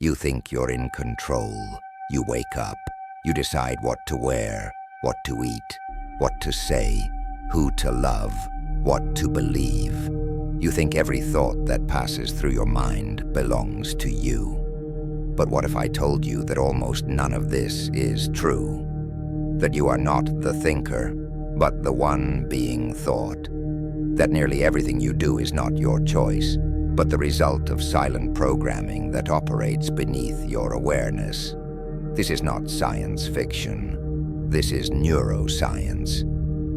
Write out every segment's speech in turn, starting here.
You think you're in control. You wake up. You decide what to wear, what to eat, what to say, who to love, what to believe. You think every thought that passes through your mind belongs to you. But what if I told you that almost none of this is true? That you are not the thinker, but the one being thought. That nearly everything you do is not your choice, but the result of silent programming that operates beneath your awareness. This is not science fiction. This is neuroscience.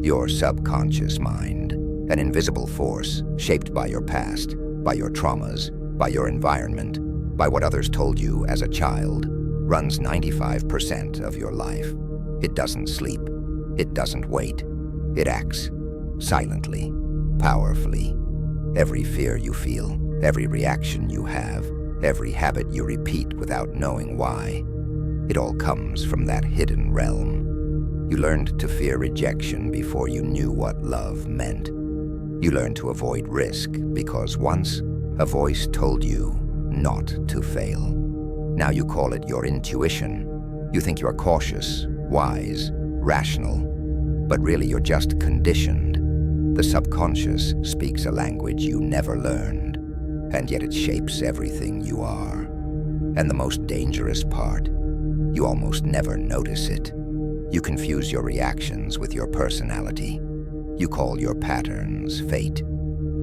Your subconscious mind, an invisible force shaped by your past, by your traumas, by your environment, by what others told you as a child, runs 95% of your life. It doesn't sleep. It doesn't wait. It acts silently, powerfully. Every fear you feel, every reaction you have, every habit you repeat without knowing why, it all comes from that hidden realm. You learned to fear rejection before you knew what love meant. You learned to avoid risk because once a voice told you not to fail. Now you call it your intuition. You think you are cautious, wise, rational, but really you're just conditioned. The subconscious speaks a language you never learned, and yet it shapes everything you are. And the most dangerous part, you almost never notice it. You confuse your reactions with your personality. You call your patterns fate.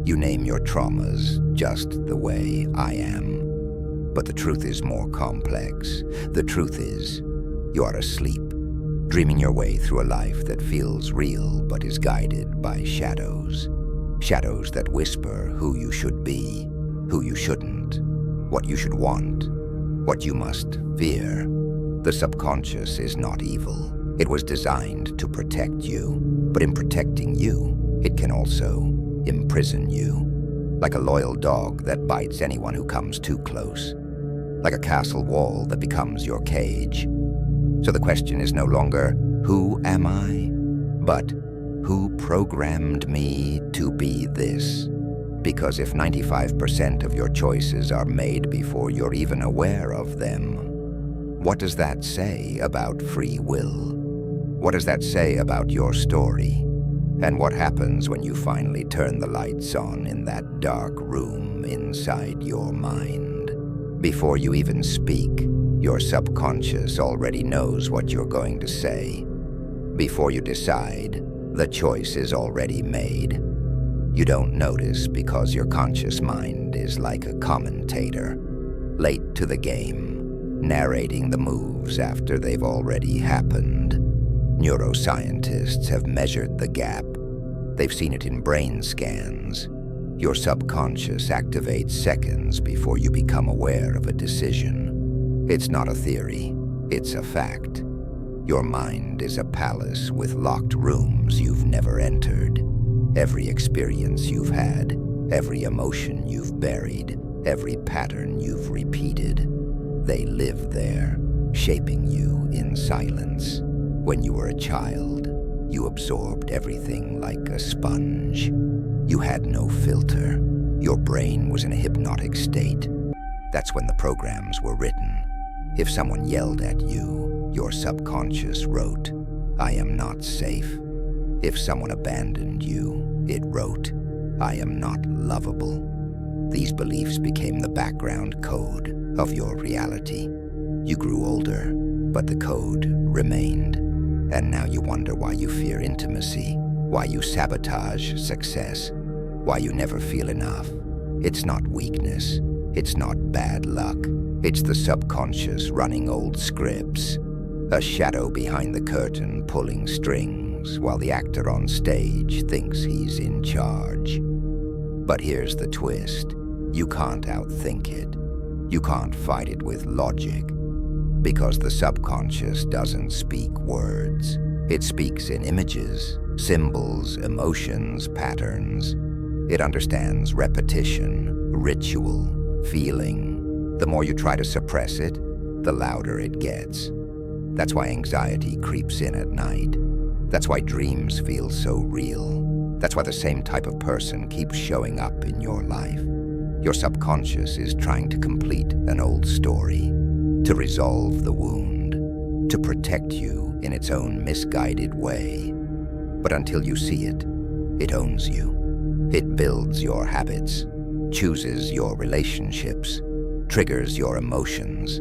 You name your traumas just the way I am. But the truth is more complex. The truth is, you are asleep, dreaming your way through a life that feels real but is guided by shadows. Shadows that whisper who you should be, who you shouldn't, what you should want, what you must fear. The subconscious is not evil. It was designed to protect you, but in protecting you, it can also imprison you. Like a loyal dog that bites anyone who comes too close. Like a castle wall that becomes your cage. So the question is no longer, who am I? But, who programmed me to be this? Because if 95% of your choices are made before you're even aware of them, what does that say about free will? What does that say about your story? And what happens when you finally turn the lights on in that dark room inside your mind? Before you even speak, your subconscious already knows what you're going to say. Before you decide, the choice is already made. You don't notice because your conscious mind is like a commentator, late to the game, narrating the moves after they've already happened. Neuroscientists have measured the gap. They've seen it in brain scans. Your subconscious activates seconds before you become aware of a decision. It's not a theory, it's a fact. Your mind is a palace with locked rooms you've never entered. Every experience you've had, every emotion you've buried, every pattern you've repeated, they live there, shaping you in silence. When you were a child, you absorbed everything like a sponge. You had no filter. Your brain was in a hypnotic state. That's when the programs were written. If someone yelled at you, your subconscious wrote, "I am not safe." If someone abandoned you, it wrote, "I am not lovable." These beliefs became the background code of your reality. You grew older, but the code remained. And now you wonder why you fear intimacy, why you sabotage success, why you never feel enough. It's not weakness, it's not bad luck, it's the subconscious running old scripts. A shadow behind the curtain pulling strings while the actor on stage thinks he's in charge. But here's the twist. You can't outthink it. You can't fight it with logic. Because the subconscious doesn't speak words. It speaks in images, symbols, emotions, patterns. It understands repetition, ritual, feeling. The more you try to suppress it, the louder it gets. That's why anxiety creeps in at night. That's why dreams feel so real. That's why the same type of person keeps showing up in your life. Your subconscious is trying to complete an old story, to resolve the wound, to protect you in its own misguided way. But until you see it, it owns you. It builds your habits, chooses your relationships, triggers your emotions,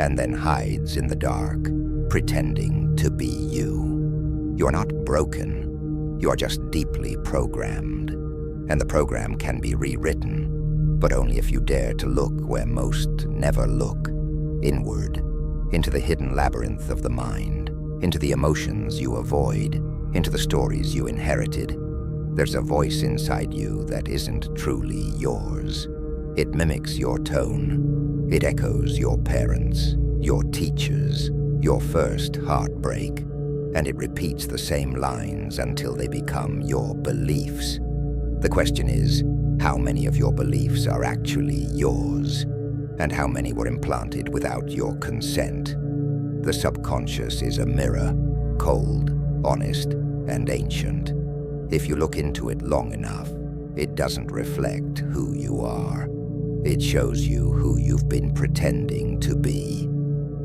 and then hides in the dark, pretending to be you. You're not broken, you're just deeply programmed. And the program can be rewritten, but only if you dare to look where most never look, inward, into the hidden labyrinth of the mind, into the emotions you avoid, into the stories you inherited. There's a voice inside you that isn't truly yours. It mimics your tone. It echoes your parents, your teachers, your first heartbreak, and it repeats the same lines until they become your beliefs. The question is, how many of your beliefs are actually yours, and how many were implanted without your consent? The subconscious is a mirror, cold, honest, and ancient. If you look into it long enough, it doesn't reflect who you are. It shows you who you've been pretending to be.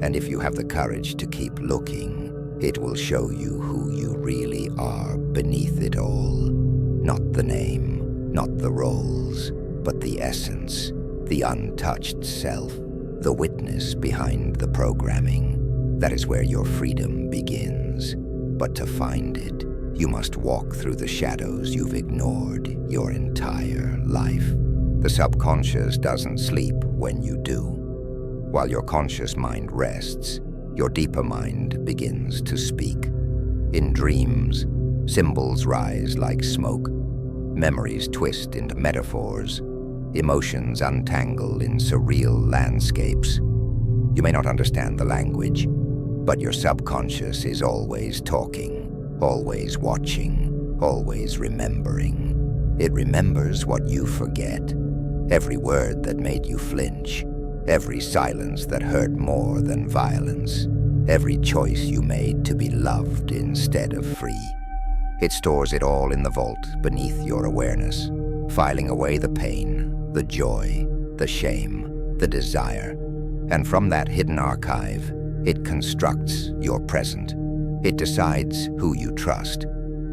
And if you have the courage to keep looking, it will show you who you really are beneath it all. Not the name, not the roles, but the essence, the untouched self, the witness behind the programming. That is where your freedom begins. But to find it, you must walk through the shadows you've ignored your entire life. The subconscious doesn't sleep when you do. While your conscious mind rests, your deeper mind begins to speak. In dreams, symbols rise like smoke. Memories twist into metaphors. Emotions untangle in surreal landscapes. You may not understand the language, but your subconscious is always talking, always watching, always remembering. It remembers what you forget. Every word that made you flinch. Every silence that hurt more than violence. Every choice you made to be loved instead of free. It stores it all in the vault beneath your awareness, filing away the pain, the joy, the shame, the desire. And from that hidden archive, it constructs your present. It decides who you trust,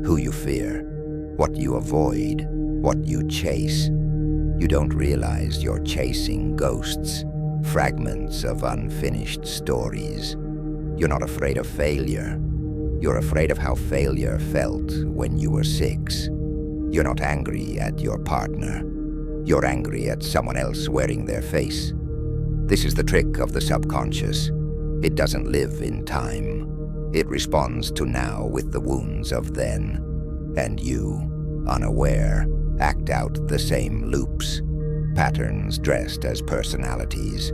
who you fear, what you avoid, what you chase. You don't realize you're chasing ghosts, fragments of unfinished stories. You're not afraid of failure. You're afraid of how failure felt when you were 6. You're not angry at your partner. You're angry at someone else wearing their face. This is the trick of the subconscious. It doesn't live in time. It responds to now with the wounds of then. And you, unaware, act out the same loops. Patterns dressed as personalities.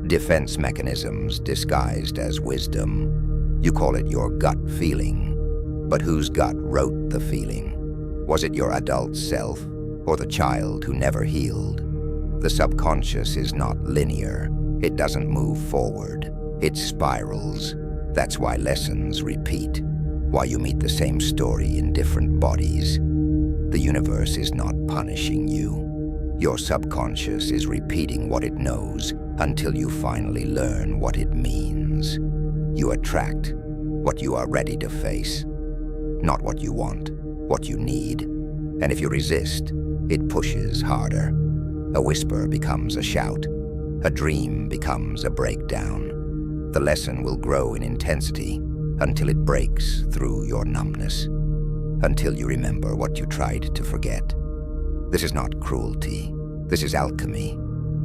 Defense mechanisms disguised as wisdom. You call it your gut feeling. But whose gut wrote the feeling? Was it your adult self, or the child who never healed? The subconscious is not linear. It doesn't move forward. It spirals. That's why lessons repeat. Why you meet the same story in different bodies. The universe is not punishing you. Your subconscious is repeating what it knows until you finally learn what it means. You attract what you are ready to face, not what you want, what you need. And if you resist, it pushes harder. A whisper becomes a shout. A dream becomes a breakdown. The lesson will grow in intensity until it breaks through your numbness, until you remember what you tried to forget. This is not cruelty. This is alchemy.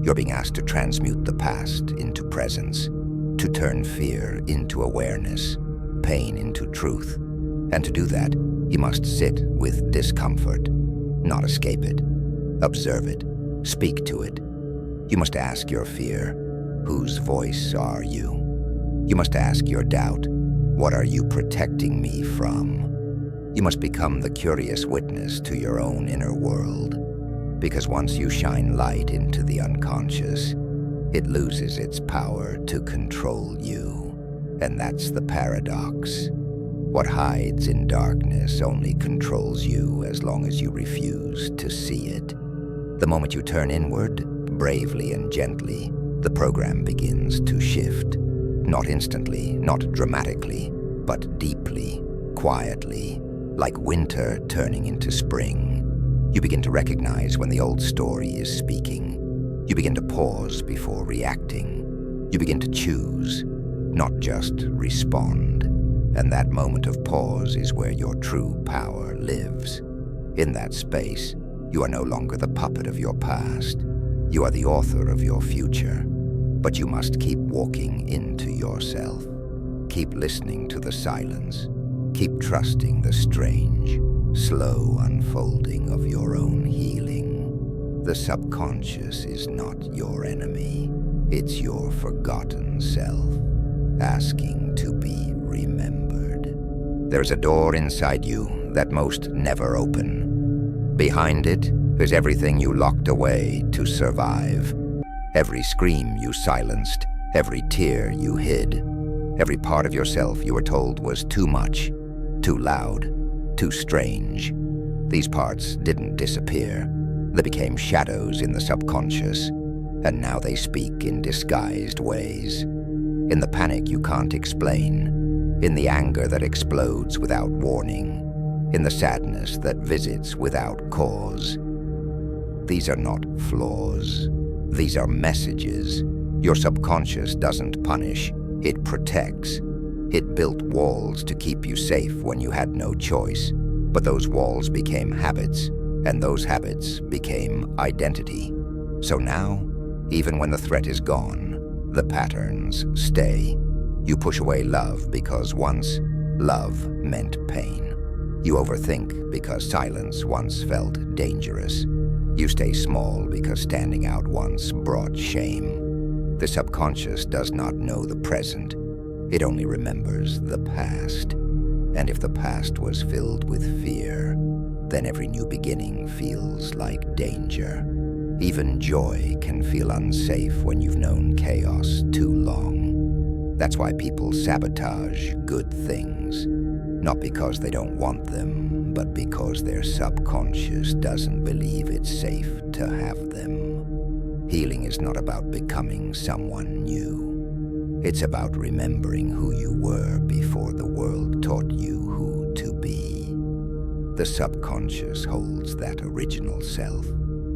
You're being asked to transmute the past into presence, to turn fear into awareness, pain into truth. And to do that, you must sit with discomfort, not escape it. Observe it, speak to it. You must ask your fear, whose voice are you? You must ask your doubt, what are you protecting me from? You must become the curious witness to your own inner world. Because once you shine light into the unconscious, it loses its power to control you. And that's the paradox. What hides in darkness only controls you as long as you refuse to see it. The moment you turn inward, bravely and gently, the program begins to shift. Not instantly, not dramatically, but deeply, quietly, like winter turning into spring. You begin to recognize when the old story is speaking. You begin to pause before reacting. You begin to choose, not just respond. And that moment of pause is where your true power lives. In that space, you are no longer the puppet of your past. You are the author of your future. But you must keep walking into yourself. Keep listening to the silence. Keep trusting the strange, slow unfolding of your own healing. The subconscious is not your enemy. It's your forgotten self, asking to be remembered. There's a door inside you that most never open. Behind it is everything you locked away to survive. Every scream you silenced, every tear you hid, every part of yourself you were told was too much, too loud, too strange. These parts didn't disappear. They became shadows in the subconscious, and now they speak in disguised ways. In the panic you can't explain, in the anger that explodes without warning, in the sadness that visits without cause. These are not flaws. These are messages. Your subconscious doesn't punish, it protects. It built walls to keep you safe when you had no choice, but those walls became habits, and those habits became identity. So now, even when the threat is gone, the patterns stay. You push away love because once love meant pain. You overthink because silence once felt dangerous. You stay small because standing out once brought shame. The subconscious does not know the present. It only remembers the past. And if the past was filled with fear, then every new beginning feels like danger. Even joy can feel unsafe when you've known chaos too long. That's why people sabotage good things. Not because they don't want them, but because their subconscious doesn't believe it's safe to have them. Healing is not about becoming someone new. It's about remembering who you were before the world taught you who to be. The subconscious holds that original self,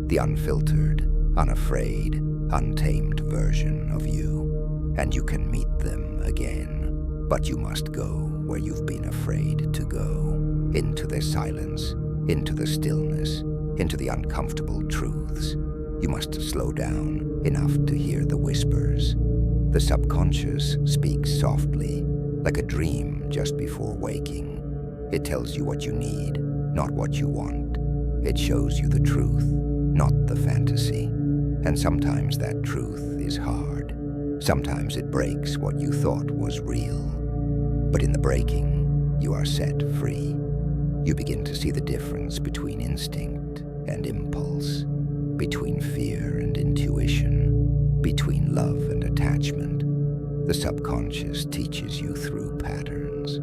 the unfiltered, unafraid, untamed version of you. And you can meet them again, but you must go where you've been afraid to go, into the silence, into the stillness, into the uncomfortable truths. You must slow down enough to hear the whispers. The subconscious speaks softly, like a dream just before waking. It tells you what you need, not what you want. It shows you the truth, not the fantasy. And sometimes that truth is hard. Sometimes it breaks what you thought was real. But in the breaking, you are set free. You begin to see the difference between instinct and impulse, between fear and intuition, between love and attachment. The subconscious teaches you through patterns.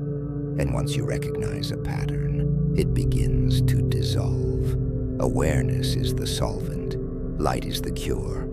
And once you recognize a pattern, it begins to dissolve. Awareness is the solvent. Light is the cure.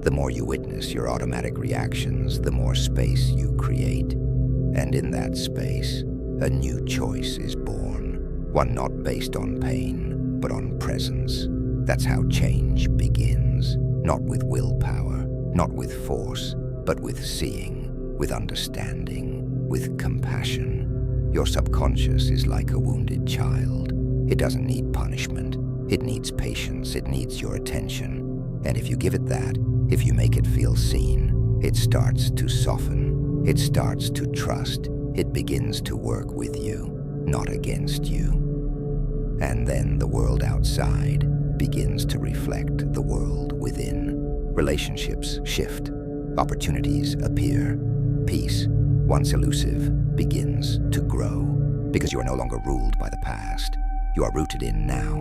The more you witness your automatic reactions, the more space you create. And in that space, a new choice is born, one not based on pain, but on presence. That's how change begins, not with willpower, not with force, but with seeing, with understanding, with compassion. Your subconscious is like a wounded child. It doesn't need punishment. It needs patience. It needs your attention. And if you give it that, if you make it feel seen, it starts to soften. It starts to trust. It begins to work with you, not against you. And then the world outside begins to reflect the world within. Relationships shift. Opportunities appear. Peace, once elusive, begins to grow. Because you are no longer ruled by the past. You are rooted in now.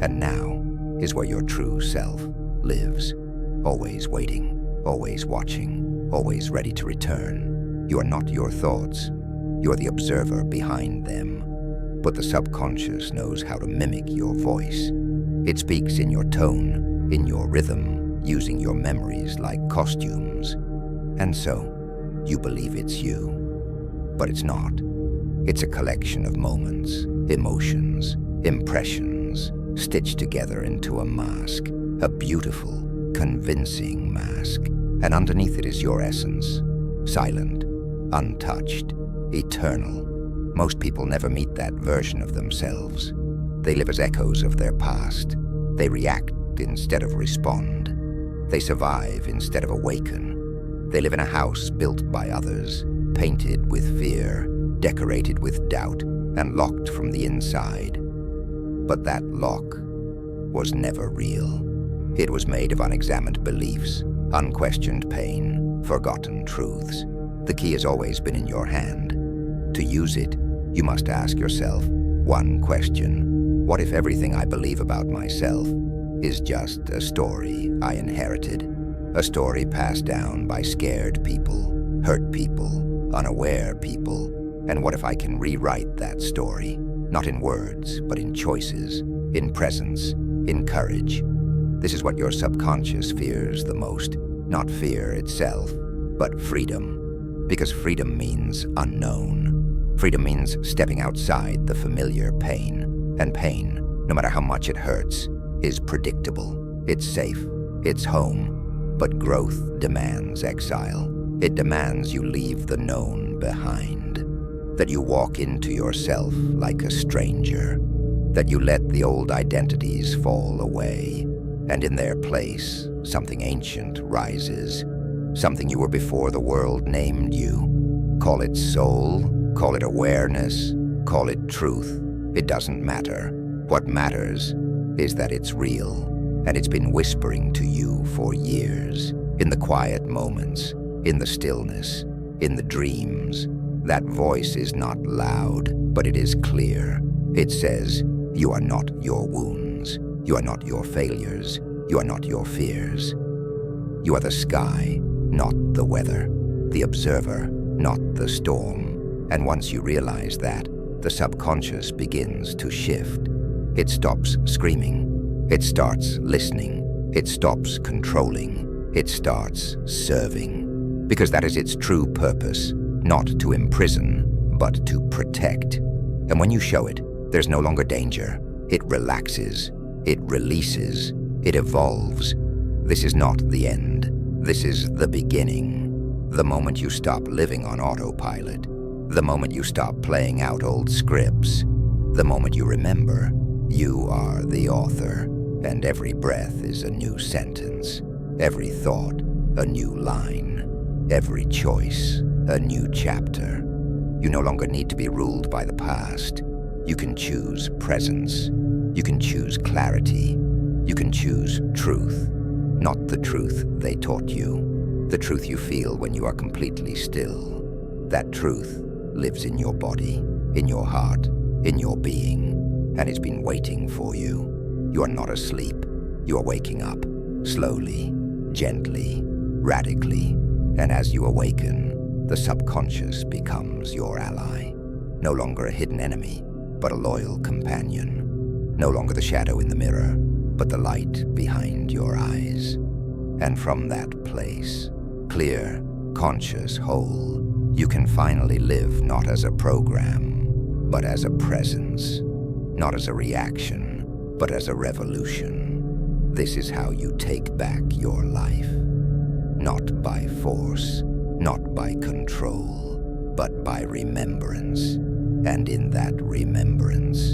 And now is where your true self lives. Always waiting, always watching, always ready to return. You are not your thoughts. You are the observer behind them. But the subconscious knows how to mimic your voice. It speaks in your tone, in your rhythm, using your memories like costumes. And so, you believe it's you. But it's not. It's a collection of moments, emotions, impressions, stitched together into a mask, a beautiful, convincing mask. And underneath it is your essence, silent, untouched, eternal. Most people never meet that version of themselves. They live as echoes of their past. They react instead of respond. They survive instead of awaken. They live in a house built by others, painted with fear, decorated with doubt, and locked from the inside. But that lock was never real. It was made of unexamined beliefs, unquestioned pain, forgotten truths. The key has always been in your hand. To use it, you must ask yourself one question. What if everything I believe about myself is just a story I inherited? A story passed down by scared people, hurt people, unaware people. And what if I can rewrite that story? Not in words, but in choices, in presence, in courage. This is what your subconscious fears the most. Not fear itself, but freedom. Because freedom means unknown. Freedom means stepping outside the familiar pain. And pain, no matter how much it hurts, is predictable. It's safe. It's home. But growth demands exile. It demands you leave the known behind. That you walk into yourself like a stranger. That you let the old identities fall away. And in their place, something ancient rises. Something you were before the world named you. Call it soul, call it awareness, call it truth. It doesn't matter. What matters is that it's real, and it's been whispering to you for years. In the quiet moments, in the stillness, in the dreams. That voice is not loud, but it is clear. It says, you are not your wounds. You are not your failures. You are not your fears. You are the sky, not the weather. The observer, not the storm. And once you realize that, the subconscious begins to shift. It stops screaming. It starts listening. It stops controlling. It starts serving. Because that is its true purpose, not to imprison, but to protect. And when you show it, there's no longer danger. It relaxes. It releases. It evolves. This is not the end. This is the beginning. The moment you stop living on autopilot. The moment you stop playing out old scripts. The moment you remember, you are the author, and every breath is a new sentence. Every thought, a new line. Every choice, a new chapter. You no longer need to be ruled by the past. You can choose presence. You can choose clarity. You can choose truth. Not the truth they taught you. The truth you feel when you are completely still. That truth lives in your body, in your heart, in your being, and it's been waiting for you. You are not asleep. You are waking up, slowly, gently, radically, and as you awaken, the subconscious becomes your ally. No longer a hidden enemy, but a loyal companion. No longer the shadow in the mirror, but the light behind your eyes. And from that place, clear, conscious, whole, you can finally live not as a program, but as a presence. Not as a reaction, but as a revolution. This is how you take back your life. Not by force, not by control, but by remembrance. And in that remembrance,